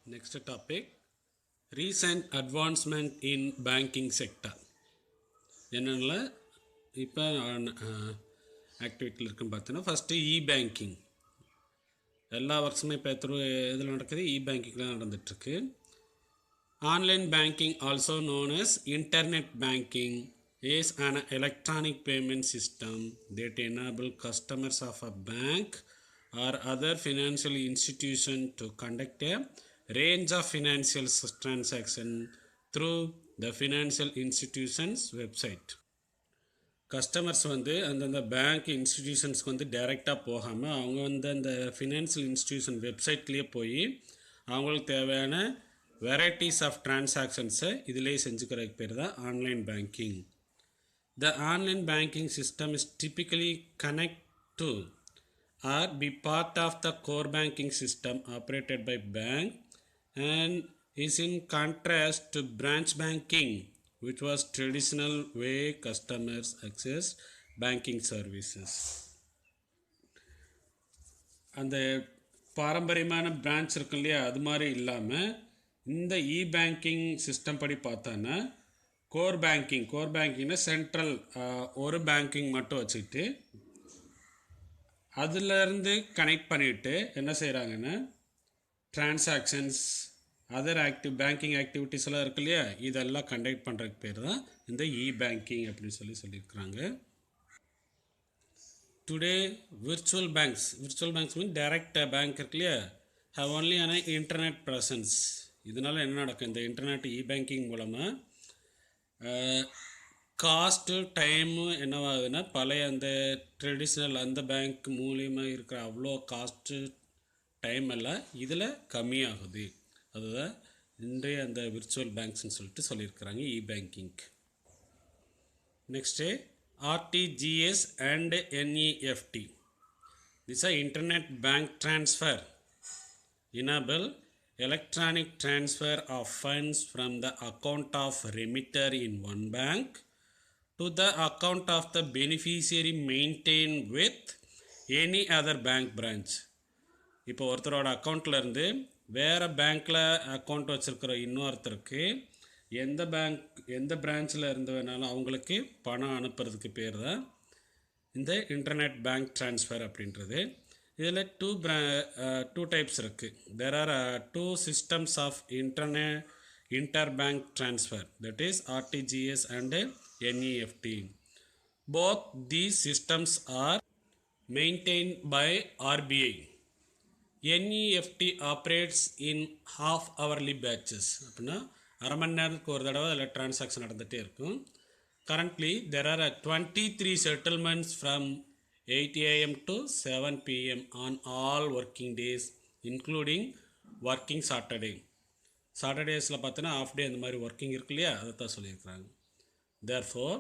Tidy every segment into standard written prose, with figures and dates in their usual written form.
Next topic, recent advancement in banking sector. என்னென்ன இப்போ ஆக்டிவிட்டியில் இருக்குன்னு பார்த்தோன்னா ஃபஸ்ட்டு பேங்கிங் எல்லா ஒர்க்ஸுமே இப்போ இதில் நடக்குது பேங்கிங்கில் நடந்துகிட்ருக்கு. Online banking also known as internet banking is an electronic payment system that enable customers of a bank or other financial institution to conduct a range of financial transactions through the financial institution's website. Customers அந்தந்த bank இன்ஸ்டிடியூஷன்ஸ்க்கு டைரெக்டாக போகாமல் அவங்க அந்த financial institution வெப்சைட்லேயே போய் அவங்களுக்கு தேவையான varieties of டிரான்சாக்ஷன்ஸை இதிலே செஞ்சுக்கிறதுக்கு பேர் தான் online banking. The online banking system is typically connect to or be part of the core banking system operated by bank and is in contrast to branch banking, which was traditional way customers access banking services. அந்த பாரம்பரியமான branch இருக்கு இல்லையா, அது மாதிரி இல்லாமல் இந்த banking system படி பார்த்தோன்னா கோர் பேங்கிங்னா சென்ட்ரல் ஒரு பேங்கிங் மட்டும் வச்சுக்கிட்டு அதிலேருந்து கனெக்ட் பண்ணிவிட்டு என்ன செய்கிறாங்கன்னா டிரான்சாக்ஷன்ஸ் அதர் பேங்கிங் ஆக்டிவிட்டீஸ் எல்லாம் இருக்கு இல்லையா, இதெல்லாம் கண்டக்ட் பண்ணுறதுக்கு பேர் தான் இந்த பேங்கிங் அப்படின்னு சொல்லியிருக்கிறாங்க. டுடே விர்ச்சுவல் பேங்க்ஸ் மீன் டைரக்ட் பேங்க் இருக்கு இல்லையா, ஹவ் ஒன்லி ஆன இன்டர்நெட் ப்ரெசன்ஸ். இதனால் என்ன நடக்கும், இந்த இன்டர்நெட் பேங்கிங் மூலமாக காஸ்ட்டு டைமு என்னவாகுதுன்னா பழைய அந்த ட்ரெடிஷ்னல் அந்த பேங்க் மூலியமாக இருக்கிற அவ்வளோ காஸ்ட்டு டைம் எல்லாம் இதில் கம்மியாகுது. அதுதான் இன்றைய அந்த விர்ச்சுவல் பேங்க்ஸ்ன்னு சொல்லிட்டு சொல்லியிருக்கிறாங்க பேங்கிங்க்கு. Next RTGS and NEFT. This are internet bank transfer enable electronic transfer of funds from the account of remitter in one bank to the account of the beneficiary maintained with any other bank branch. இப்போ ஒருத்தரோட அக்கௌண்ட்லேருந்து வேறு பேங்க்கில் account வச்சுருக்கிற இன்னொருத்தருக்கு எந்த பிரான்ச்சில் இருந்து வேணாலும் அவங்களுக்கு பணம் அனுப்புறதுக்கு பேர் தான் இந்த இன்டர்நெட் பேங்க் ட்ரான்ஸ்ஃபர் அப்படின்றது. இதில் டூ டைப்ஸ் இருக்குது. There are two systems of interbank transfer, that is RTGS and NEFT. Both these systems are maintained by RBI. NEFT operates in half hourly batches. அப்படின்னா அரை மணி நேரத்துக்கு ஒரு தடவை அதில் டிரான்சாக்ஷன் நடந்துகிட்டே இருக்கும். Currently there are 23 settlements from 8 AM to 7 PM on all working days including working Saturday. சாட்டர்டேஸில் பார்த்தோன்னா of டே அந்த மாதிரி ஒர்க்கிங் இருக்கு இல்லையா, அதை தான் சொல்லியிருக்கிறாங்க. Therefore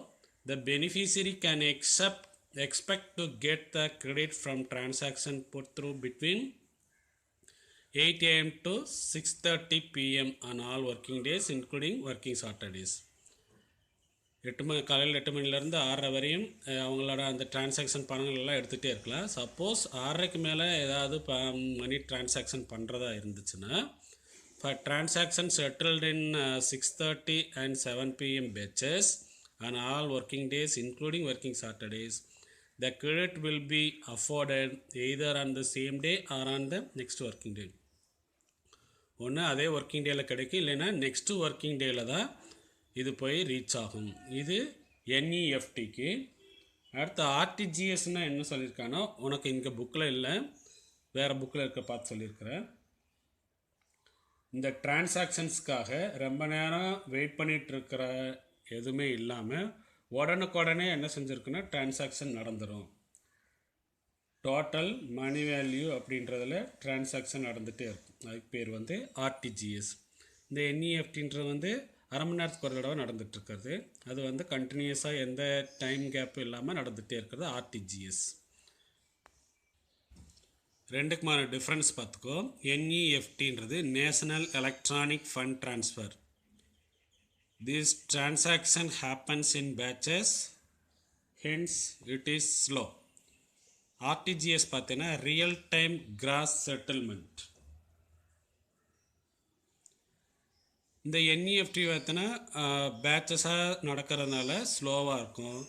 the beneficiary can expect to get the credit from transaction put through between 8 AM to 6:30 PM on all working days including working Saturdays. காலையில் 8 மணிலேருந்து 6:30 வரையும் அவங்களோட அந்த டிரான்சாக்ஷன் பணங்கள் எல்லாம் எடுத்துகிட்டே இருக்கலாம். சப்போஸ் 6:30க்கு மேலே ஏதாவது மணி டிரான்சாக்ஷன் பண்ணுறதா இருந்துச்சுன்னா for transaction settled in 6:30 and 7 PM batches on all working days including working Saturdays, the credit will be afforded either on the same day or on the next working day. ஒன்று அதே working டேயில் கிடைக்கும், இல்லைன்னா next working டேயில் தான் இது போய் reach ஆகும். இது என்இஎஃப்டிக்கு. அடுத்து ஆர்டிஜிஎஸ்னால் என்ன சொல்லியிருக்கானோ உனக்கு இங்கே புக்கில் இல்லை, வேறு புக்கில் இருக்க பார்த்து சொல்லியிருக்கிறேன். இந்த டிரான்சாக்ஷன்ஸ்க்காக ரொம்ப நேரம் வெயிட் பண்ணிகிட்ருக்கிற எதுவுமே இல்லாமல் உடனுக்குடனே என்ன செஞ்சுருக்குன்னா டிரான்சாக்ஷன் நடந்துடும். டோட்டல் மணி வேல்யூ அப்படின்றதில் டிரான்சாக்ஷன் நடந்துகிட்டே இருக்கும். அதுக்கு பேர் ஆர்டிஜிஎஸ். இந்த என்இஎஃப்டின்றது அரை மணி நேரத்துக்கு ஒரு தடவை நடந்துகிட்ருக்கிறது. அது கண்டினியூஸாக எந்த டைம் கேப்பும் இல்லாமல் நடந்துகிட்டே இருக்கிறது ஆர்டிஜிஎஸ். ரெண்டுக்குமான டிஃப்ரென்ஸ் பார்த்துக்கோ. என்இஎஃப்டின்றது national electronic fund transfer. This transaction happens in batches, hence it is slow. RTGS பார்த்தீங்கன்னா ரியல் டைம் கிராஸ் செட்டில்மெண்ட். இந்த என்இஎஃப்டி பார்த்தோன்னா பேட்சஸாக நடக்கிறதுனால ஸ்லோவாக இருக்கும்.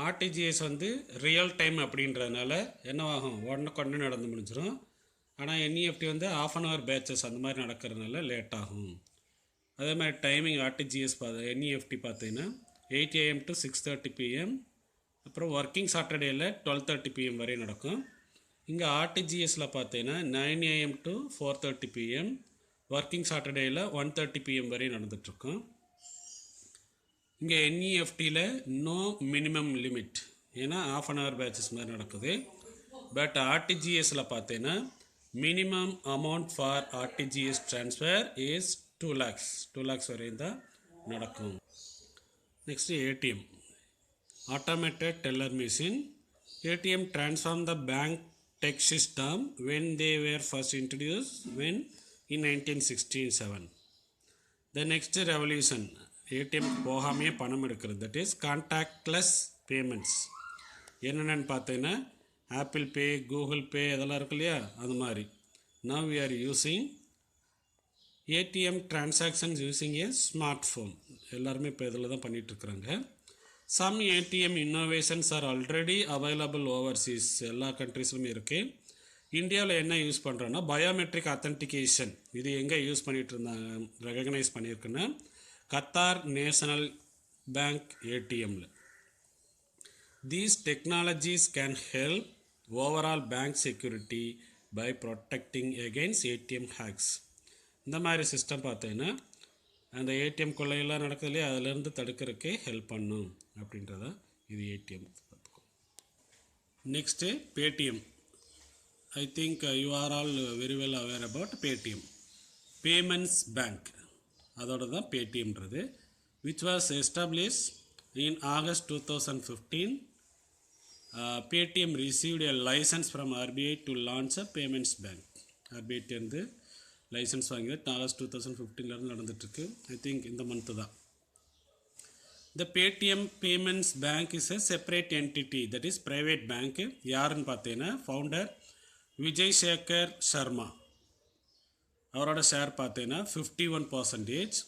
ஆர்டிஜிஎஸ் வந்து ரியல் டைம் அப்படின்றதுனால என்னவாகும், உடனே நடந்து முடிஞ்சிடும். ஆனால் என்இஎஃப்டி வந்து ஆஃப் அன் ஹவர் பேட்சஸ் அந்த மாதிரி நடக்கிறதுனால லேட் ஆகும். அதே மாதிரி டைமிங் ஆர்டிஜிஎஸ் என்இஎஃப்டி பார்த்தீங்கன்னா 8 AM to 6:30 PM, அப்புறம் ஒர்க்கிங் சாட்டர்டேயில் 12:30 PM வரை நடக்கும். இங்கே ஆர்டிஜிஎஸில் பார்த்தீங்கன்னா 9 AM to 4:30 PM, ஒர்க்கிங் சாட்டர்டேயில் 1:30 PM வரை நடந்துகிட்ருக்கும். இங்கே என்இஎஃப்டியில் நோ மினிமம் லிமிட், ஏன்னா ஆஃப் அன் ஹவர் பேட்சஸ் மாதிரி நடக்குது. பட் ஆர்டிஜிஎஸில் பார்த்தீங்கன்னா minimum amount for RTGS transfer is 2 lakhs வரையும் தான் நடக்கும். Next ATM, automated teller machine. ATM transformed the bank tech system when they were first introduced in 1967. The next revolution, ATM போகாமையே பணம் எடுக்கிறது, that is contactless payments. என்னென்னு பார்த்தீங்கன்னா Apple Pay, Google Pay இதெல்லாம் இருக்கு இல்லையா, அது மாதிரி. Now we are using ATM transactions using a smartphone. எல்லாருமே இப்போ இதில் தான் பண்ணிகிட்ருக்குறாங்க. Some ATM innovations are already available overseas. எல்லா கண்ட்ரீஸ்லுமே இருக்குது. இந்தியாவில் என்ன யூஸ் பண்ணுறோன்னா பயோமெட்ரிக் அத்தன்டிகேஷன். இது எங்கே யூஸ் பண்ணிகிட்டு இருந்தாங்க, ரெகக்னைஸ் பண்ணியிருக்குன்னா கத்தார் நேஷனல் பேங்க் ஏடிஎம்மில். These technologies can help overall bank security by protecting against ATM hacks. இந்த மாதிரி சிஸ்டம் பார்த்தீங்கன்னா அந்த ஏடிஎம் கொள்ளையெல்லாம் நடக்குது இல்லையா, அதிலேருந்து தடுக்கிறதுக்கே ஹெல்ப் பண்ணும் அப்படின்றத இது ஏடிஎம் பார்த்துக்கோ. Next Paytm. I think you are all very well aware about Paytm. Payments bank, அதோட தான் பேடிஎம்ன்றது. Which was establish in August 2015. Paytm received a licence from RBI to launch a payments bank. ஆர்பிஐட்டேருந்து licence வாங்கி August 2015 நடந்துட்டுருக்கு. I think இந்த month தான். The Paytm payments bank is a separate entity, that is private bank. யாருன்னு பார்த்தீங்கன்னா founder Vijay Sekar Sharma, அவரோட share பார்த்தீங்கன்னா 51%.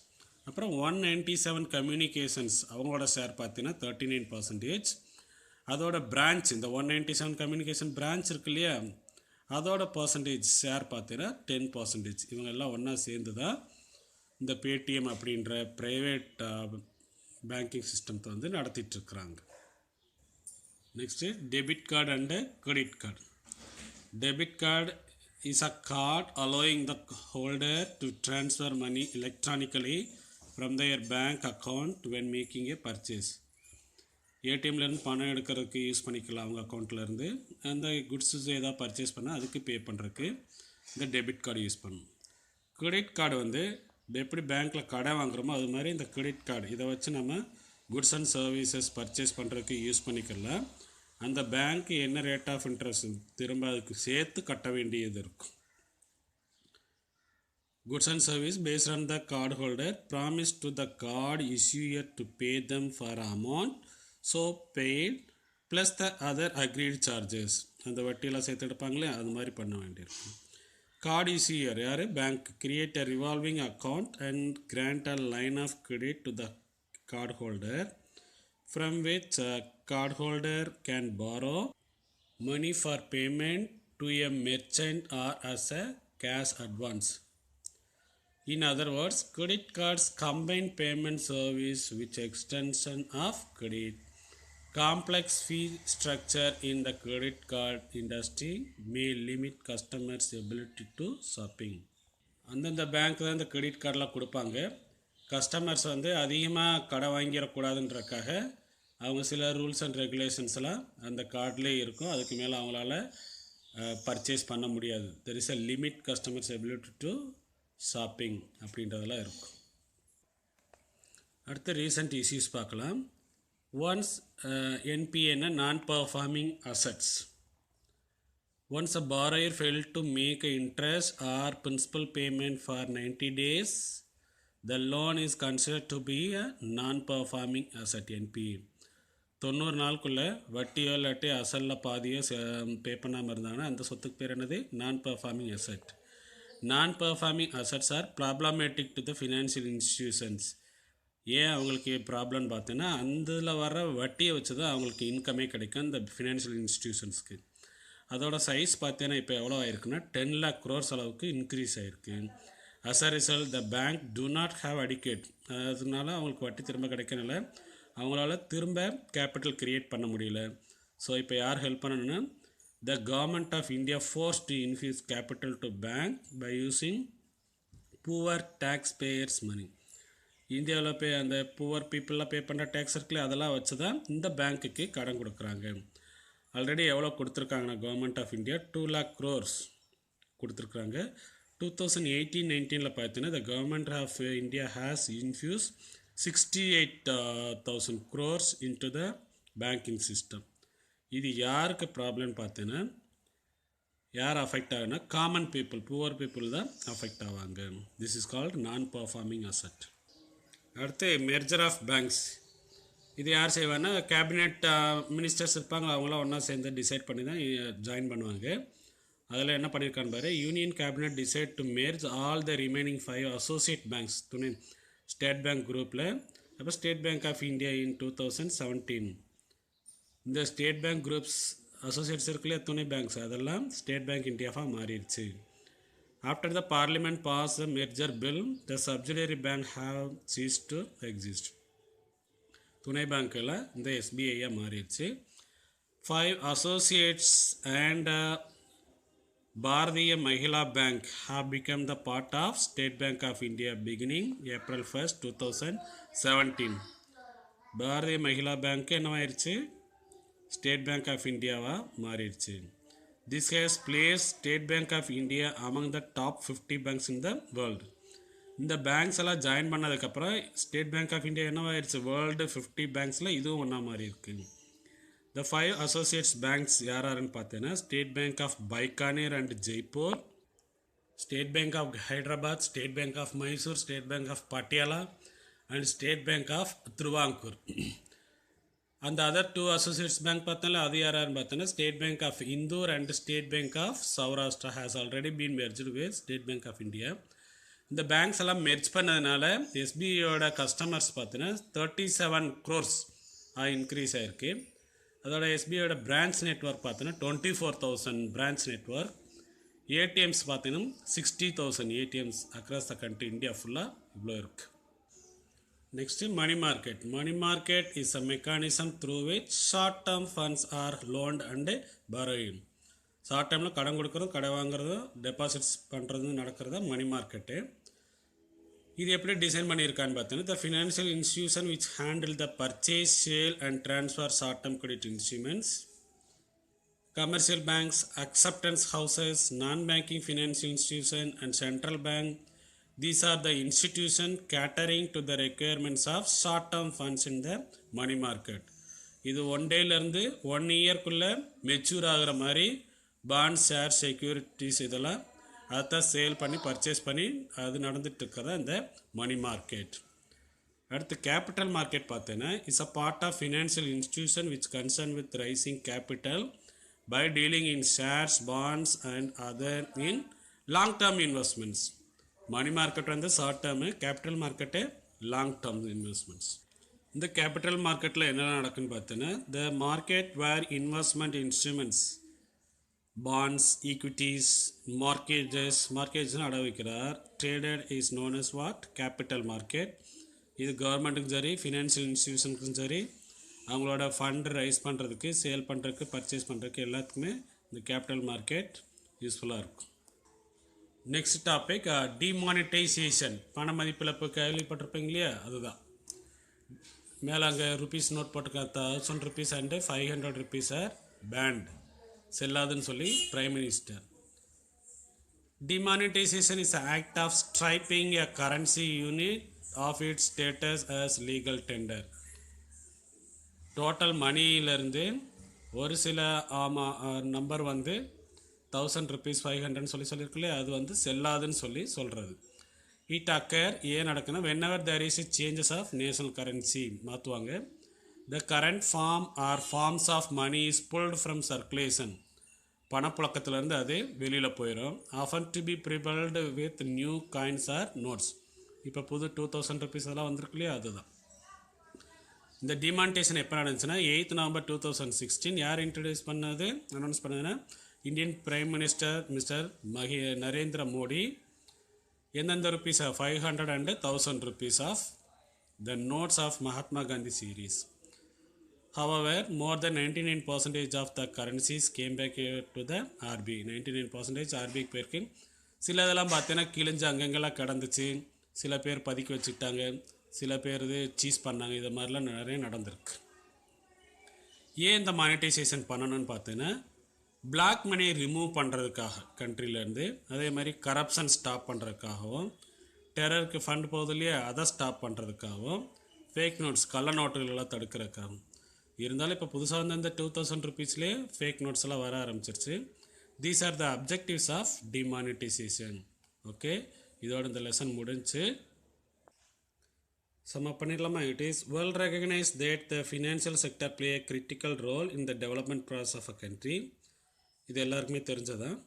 அப்புறம் 197 கம்யூனிகேஷன்ஸ், அவங்களோட ஷேர் பார்த்தீங்கன்னா 39%. அதோட பிரான்ச், இந்த 197 கம்யூனிகேஷன் பிரான்ச் இருக்கு இல்லையா, அதோட பர்சன்டேஜ் ஷேர் பார்த்தீங்கன்னா 10%. இவங்க எல்லாம் ஒன்றா சேர்ந்து தான் இந்த பேடிஎம் அப்படின்ற ப்ரைவேட் பேங்கிங் சிஸ்டத்தை வந்து நடத்திட்டுருக்குறாங்க. Next debit card and credit card. Debit card is a card allowing the holder to transfer money electronically from their bank account when making a purchase. ஏடிஎம்லேருந்து பணம் எடுக்கிறதுக்கு யூஸ் பண்ணிக்கலாம் அவங்க அக்கௌண்ட்லேருந்து. அந்த குட்ஸு ஏதாவது பர்ச்சேஸ் பண்ணால் அதுக்கு பே பண்ணுறதுக்கு இந்த டெபிட் கார்டு யூஸ் பண்ணணும். கிரெடிட் கார்டு வந்து எப்படி பேங்க்கில் கடை வாங்குகிறோமோ அது மாதிரி இந்த கிரெடிட் கார்டு, இதை வச்சு நம்ம குட்ஸ் அண்ட் சர்வீசஸ் பர்ச்சேஸ் பண்ணுறதுக்கு யூஸ் பண்ணிக்கலாம். அந்த பேங்க்கு என்ன ரேட் ஆஃப் இன்ட்ரெஸ்ட் திரும்ப அதுக்கு சேர்த்து கட்ட வேண்டியது இருக்கும். Goods and service based on the card holder promised to the card issuer to pay them for amount so paid plus the other agreed charges. அந்த வட்டியெல்லாம் சேர்த்து எடுப்பாங்களே அது மாதிரி பண்ண வேண்டியிருக்கும். கார்டு issuer யார், bank, create a revolving account and grant a line of credit to the card holder from which a card holder can borrow money for payment to a merchant or as a cash advance. In other words, credit cards combine payment service with extension of credit. Complex fee structure in the credit card industry may limit customers' ability to shopping. அந்தந்த bank தான் இந்த credit கார்டெலாம் கொடுப்பாங்க. Customers வந்து அதிகமாக கடை வாங்கிடக்கூடாதுன்றக்காக அவங்க சில rules and ரெகுலேஷன்ஸ்லாம் அந்த கார்டிலே இருக்கும். அதுக்கு மேலே அவங்களால பர்ச்சேஸ் பண்ண முடியாது. There is a limit customers ability to shopping அப்படின்றதெல்லாம் இருக்கும். அடுத்து ரீசன்ட் இஷ்யூஸ் பார்க்கலாம். ஒன்ஸ் என்பிஏன்னா நான் performing assets. Once a borrower failed to make interest or principal payment for 90 days, the loan is considered to be a non-performing asset, NPA. 90 நாளுக்குள்ளே வட்டியோ இல்லாட்டி அசலில் பாதியோ பே பண்ணாமல் இருந்தாங்கன்னா அந்த சொத்துக்கு பேர் என்னது, நான் performing asset. Non-performing assets are problematic to the financial institutions. ஏன் அவங்களுக்கு ப்ராப்ளம்னு பார்த்தீங்கன்னா அதில் வர வட்டியை வச்சு தான் அவங்களுக்கு இன்கமே கிடைக்கும் இந்த ஃபினான்ஷியல் இன்ஸ்டிடியூஷன்ஸ்க்கு. அதோட சைஸ் பார்த்தீங்கன்னா இப்போ எவ்வளோ ஆயிருக்குன்னா 10 lakh crores அளவுக்கு இன்க்ரீஸ் ஆகிருக்கு. As a result the bank do not have adequate, அதனால அவங்களுக்கு வட்டி திரும்ப கிடைக்கனால அவங்களால திரும்ப கேபிட்டல் க்ரியேட் பண்ண முடியல. ஸோ இப்போ யார் ஹெல்ப் பண்ணணும்னா the government of India force to infuse capital to bank by using poor tax payers money. இந்தியாவில் அந்த புவர் பீப்புளெலாம் பே பண்ணுற டேக்ஸ் இருக்குல்ல, அதெல்லாம் வச்சு தான் இந்த பேங்க்குக்கு கடன் கொடுக்குறாங்க. ஆல்ரெடி எவ்வளோ கொடுத்துருக்காங்கன்னா government of India 2 lakh crores கொடுத்துருக்குறாங்க. 2018-19 பார்த்தீங்கன்னா the government of India has infuse 68,000 crores into the banking system. இது யாருக்கு ப்ராப்ளம்னு பார்த்தீங்கன்னா யார் அஃபெக்ட் ஆகுனா காமன் பீப்புள், புவர் பீப்புள் தான் அஃபெக்ட் ஆவாங்க. This is called non performing asset. அடுத்து மெர்ஜர் ஆஃப் பேங்க்ஸ். இது யார் செய்வாங்கன்னா கேபினெட் மினிஸ்டர்ஸ் இருப்பாங்க, அவங்களாம் ஒன்றா சேர்ந்து டிசைட் பண்ணி தான் ஜாயின் பண்ணுவாங்க. அதில் என்ன பண்ணியிருக்கான்னு பாரு, union cabinet decide to merge all the remaining 5 associate banks துணை ஸ்டேட் பேங்க் குரூப்பில். அப்போ state bank of India in 2017 இந்த ஸ்டேட் பேங்க் குரூப்ஸ் அசோசியேட்ஸ் இருக்குல்ல துணை பேங்க்ஸ், அதெல்லாம் ஸ்டேட் பேங்க் இந்தியாவாக மாறிடுச்சு. After the parliament pass the merger bill the subsidiary bank have cease to exist. துணை பேங்க்கில் இந்த எஸ்பிஐயாக மாறிடுச்சு. 5 associates and Bharatiya Mahila bank have become the part of State Bank of India beginning April 1st, 2017. Bharatiya Mahila Bank என்னவாயிருச்சு, State bank of இந்தியாவாக மாறிடுச்சு. This has placed State Bank of India among the top 50 banks in the world. இந்த banks எல்லாம் join பண்ணதுக்கப்புறம் State bank of India என்னவாயிருச்சு, world 50 பேங்க்ஸில் இதுவும் ஒன்றா மாதிரி இருக்குது. த 5 அசோசியேட்ஸ் பேங்க்ஸ் யாருன்னு பார்த்தீங்கன்னா State bank of Bikaner and Jaipur, State bank of Hyderabad, State bank of Mysore, State bank of Patiala and State bank of Travancore. அந்த அதர் 2 அசோசியேட்ஸ் பேங்க் பார்த்தாலும் அது யாரான்னு பார்த்தோன்னா State bank of Indore and State bank of Saurashtra has already been merged with State bank of India. இந்த banks எல்லாம் merge பண்ணதுனால எஸ்பிஐயோட customers பார்த்தீங்கன்னா 37 crores இன்க்ரீஸ் ஆகிருக்கு. அதோட எஸ்பிஐயோட பிரான்ச் நெட்ஒர்க் பார்த்தீங்கன்னா 24,000 பிரான்ச் நெட்ஒர்க். ஏடிஎம்ஸ் பார்த்தீங்கன்னா 60,000 ATMs across the country, India ஃபுல்லாக இவ்வளோ இருக்குது. Next, money market. Money market is a mechanism through which short-term funds are loaned and borrowed. Short டைமில் கடன் கொடுக்குறதும் கடை வாங்குறதும் டெபாசிட்ஸ் பண்ணுறதும் நடக்கிறதா மணி மார்க்கெட்டு. இது எப்படி டிசைன் பண்ணியிருக்கான்னு பார்த்தீங்கன்னா the financial institution which handle the purchase, sale and transfer short term credit instruments, commercial banks, acceptance houses, non banking financial institution and central bank. These are the institutions catering to the requirements of short-term funds in the money market. இது 1 டேலேருந்து 1 இயர்க்குள்ளே mature ஆகிற மாதிரி bond, share, securities இதெல்லாம் அதைத்தான் sale பண்ணி purchase பண்ணி அது நடந்துட்டு இருக்கிறதா இந்த மணி மார்க்கெட். அடுத்து கேபிட்டல் மார்க்கெட் பார்த்தீங்கன்னா it's a part of financial institution which concern with raising capital by dealing in shares, bonds and other in long term investments. Money market வந்து short term, capital market long term investments. இந்த capital மார்க்கெட்டில் என்னென்ன நடக்குன்னு பார்த்தீங்கன்னா the market where investment instruments, bonds, equities, மார்க்கேஜ்னு அடை வைக்கிறார். Traded is known as what, capital market. இது கவர்மெண்ட்டுக்கும் சரி, ஃபினான்ஷியல் இன்ஸ்டிடியூஷனுக்கும் சரி, அவங்களோட ஃபண்ட் ரைஸ் பண்ணுறதுக்கு, சேல் பண்ணுறதுக்கு, பர்ச்சேஸ் பண்ணுறதுக்கு எல்லாத்துக்குமே இந்த கேபிட்டல் மார்க்கெட் யூஸ்ஃபுல்லாக இருக்கும். Next topic demonetisation. பண மதிப்பிழப்பு கேள்விப்பட்டிருப்பீங்க இல்லையா, அதுதான். மேலே அங்கே ருபீஸ் நோட் போட்டுக்க 1000 rupees and 500 rupees are banned, செல்லாதுன்னு சொல்லி prime minister. Demonetisation is act of stripping a currency unit of its status as legal tender. Total மணியிலேருந்து ஒரு சில நம்பர் வந்து 1000 rupees 500 சொல்லியிருக்குல்ல, அது வந்து செல்லாதுன்னு சொல்கிறது. இட் அக்கர் ஏன் நடக்குன்னா whenever there is changes of national currency மாற்றுவாங்க. The current form or forms of money is pulled from circulation. பணப்புழக்கத்திலேருந்து அது வெளியில் போயிடும். Often to be replaced with new coins or notes. இப்போ புது 2000 ருபீஸ் எல்லாம் வந்திருக்கு இல்லையா, அதுதான். இந்த டிமானிட்டேஷன் எப்போ நடந்துச்சுன்னா 8 நவம்பர் 2016. யார் இன்ட்ரடியூஸ் பண்ணது, அனௌன்ஸ் பண்ணதுன்னா Indian prime minister mister Narendra Modi. எந்தெந்த rupees 500 and 1000 rupees of the notes of Mahatma Gandhi series. However, more than 99% of the currencies came back to the RBI. 99% RBI பேருக்கு. சில இதெல்லாம் பார்த்தீங்கன்னா கிழிஞ்சு அங்கங்கெல்லாம் கிடந்துச்சு, சில பேர் பதுக்கி வச்சுக்கிட்டாங்க, சில பேர் இது சீஸ் பண்ணாங்க. இது மாதிரிலாம் நிறைய நடந்திருக்கு. ஏன் இந்த மானிட்டைசேஷன் பண்ணணும்னு பார்த்தீங்கன்னா பிளாக் மணி ரிமூவ் பண்ணுறதுக்காக கண்ட்ரிலேருந்து, அதே மாதிரி கரப்ஷன் ஸ்டாப் பண்ணுறதுக்காகவும், டெரருக்கு ஃபண்ட் போகுது இல்லையா அதை ஸ்டாப் பண்ணுறதுக்காகவும், ஃபேக் நோட்ஸ் கள்ள நோட்டுகளெல்லாம் தடுக்கிறதுக்காகவும். இருந்தாலும் இப்போ புதுசாக வந்து இந்த 2000 ருபீஸ்லேயே ஃபேக் நோட்ஸ் எல்லாம் வர ஆரம்பிச்சிருச்சு. These are the objectives of demonetisation. Okay, இதோட இந்த லெசன் முடிஞ்சு சம்மப் பண்ணிடலாமா? It is well recognised that the financial sector play a critical role in the development process of a country. இது எல்லாருக்குமே தெரிஞ்சதான்.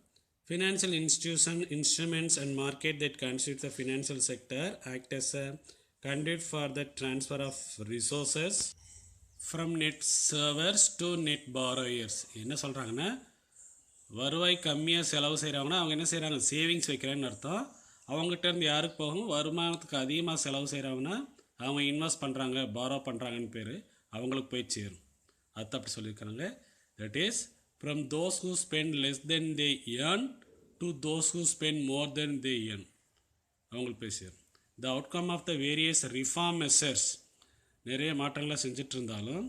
Financial institution, instruments and market that constitute the financial sector act as a conduit for the transfer of resources from net servers to net borrowers. என்ன சொல்கிறாங்கன்னா, வருவாய் கம்மியாக செலவு செய்கிறாங்கன்னா அவங்க என்ன செய்கிறாங்க, சேவிங்ஸ் வைக்கிறேன்னு அர்த்தம். அவங்ககிட்ட இருந்து யாருக்கு போகும், வருமானத்துக்கு அதிகமாக செலவு செய்கிறாங்கன்னா அவங்க இன்வெஸ்ட் பண்ணுறாங்க, பாரோ பண்ணுறாங்கன்னு பேர், அவங்களுக்கு போய் சேரும். அது அப்படி சொல்லியிருக்காங்க. That is from those who spend less than they earn to those who spend more than they earn. அவங்களுக்கு போய் சேரும். The outcome of the various reform measures, நிறைய மாற்றங்களை செஞ்சுட்டு இருந்தாலும்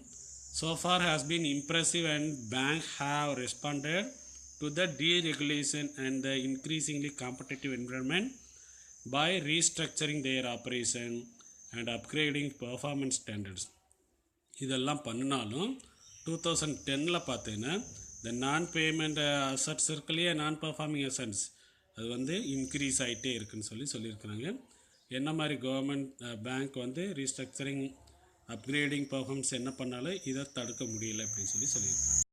so far has been impressive and banks have responded to the deregulation and the increasingly competitive environment by restructuring their operation and upgrading performance standards. இதெல்லாம் பண்ணினாலும் 2010 பார்த்தீங்கன்னா இந்த நான் payment assets இருக்கு இல்லையா, நான் பர்ஃபார்மிங் அசட்ஸ், அது வந்து இன்க்ரீஸ் ஆகிட்டே இருக்குன்னு சொல்லியிருக்கிறாங்க. என்ன மாதிரி கவர்மெண்ட் பேங்க் வந்து ரீஸ்ட்ரக்சரிங் அப்கிரேடிங் பர்ஃபார்மன்ஸ் என்ன பண்ணாலும் இதை தடுக்க முடியலை அப்படின்னு சொல்லியிருக்காங்க.